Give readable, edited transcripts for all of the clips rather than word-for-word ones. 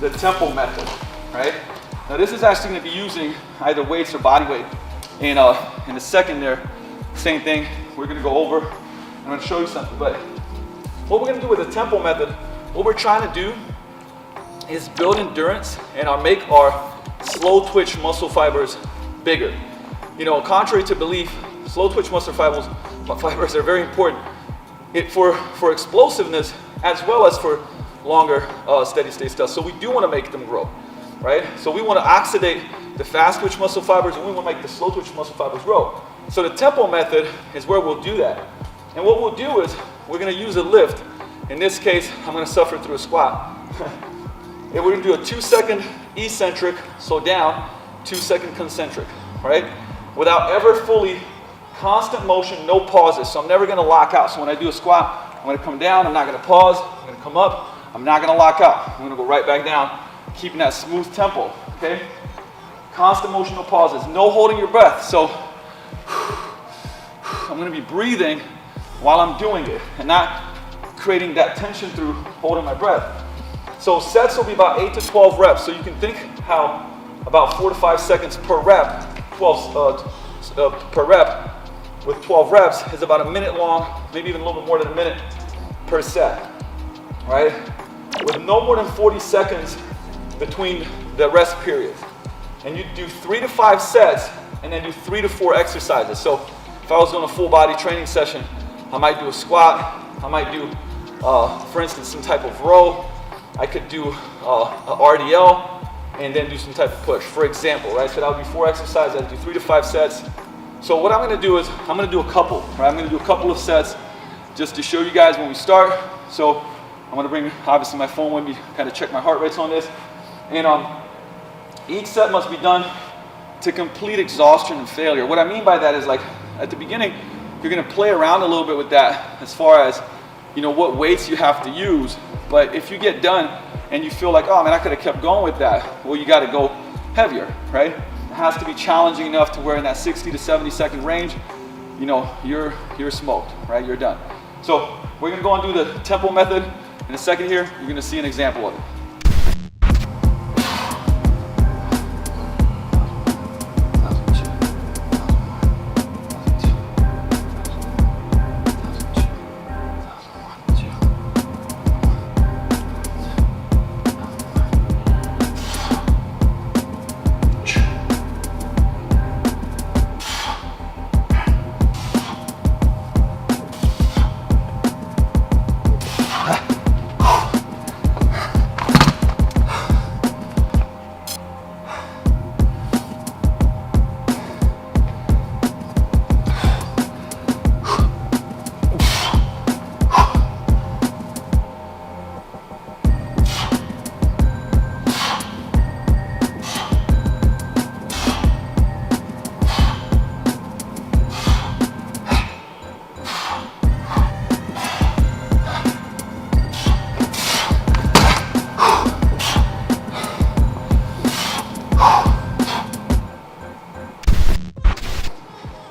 the tempo method, right? Now this is actually going to be using either weights or body weight. And in the second there, same thing. We're going to go over. I'm going to show you something. But what we're going to do with the tempo method, what we're trying to do is build endurance and make our slow twitch muscle fibers bigger. You know, contrary to belief, slow twitch muscle fibers are very important for explosiveness as well as for longer steady state stuff. So we do want to make them grow, right? So we want to oxidate the fast twitch muscle fibers and we want to make the slow twitch muscle fibers grow. So the tempo method is where we'll do that. And what we'll do is we're going to use a lift. In this case, I'm going to suffer through a squat. And we're going to do a 2-second eccentric, slow down, 2-second concentric, right? Without ever fully, constant motion, no pauses. So I'm never going to lock out. So when I do a squat, I'm going to come down, I'm not going to pause, I'm going to come up, I'm not going to lock out. I'm going to go right back down, keeping that smooth tempo, okay? Constant motion, no pauses, no holding your breath. So I'm going to be breathing while I'm doing it and not creating that tension through holding my breath. So sets will be about 8 to 12 reps. So you can think how about 4 to 5 seconds per rep, per rep with 12 reps is about a minute long, maybe even a little bit more than a minute per set, right? With no more than 40 seconds between the rest periods. And you do 3 to 5 sets and then do 3 to 4 exercises. So if I was doing a full body training session, I might do a squat, I might do, for instance, some type of row. I could do a RDL and then do some type of push, for example, right? So that would be 4 exercises. I'd do 3 to 5 sets. So what I'm going to do is I'm going to do a couple, right? I'm going to do a couple of sets just to show you guys when we start. So I'm going to bring, obviously, my phone with me, kind of check my heart rates on this. And each set must be done to complete exhaustion and failure. What I mean by that is, like, at the beginning, you're going to play around a little bit with that as far as, you know, what weights you have to use. But if you get done and you feel like, oh man, I could have kept going with that, well, you got to go heavier, right? It has to be challenging enough to where in that 60 to 70 second range, you know, you're smoked, right? You're done. So we're going to go and do the tempo method. In a second here, you're going to see an example of it.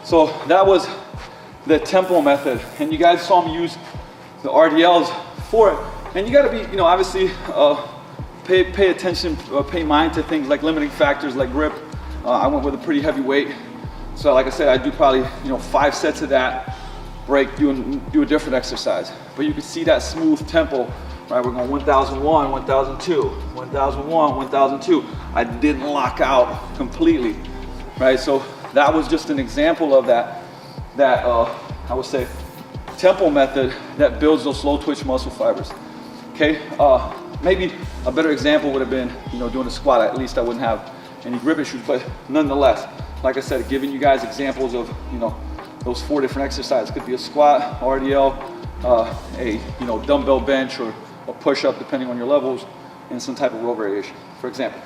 So that was the tempo method, and you guys saw me use the RDLs for it. And you got to be, you know, obviously pay attention, pay mind to things like limiting factors like grip. I went with a pretty heavy weight, so like I said, I do probably, you know, 5 sets of that, break, do a different exercise. But you can see that smooth tempo, right? We're going 1001, 1002, 1001, 1002. I didn't lock out completely, right? So that was just an example of that I would say tempo method that builds those slow twitch muscle fibers. Okay, maybe a better example would have been, you know, doing a squat. At least I wouldn't have any grip issues, but nonetheless, like I said, giving you guys examples of, you know, those 4 different exercises. Could be a squat, RDL, a, you know, dumbbell bench or a push-up depending on your levels, and some type of row variation, for example.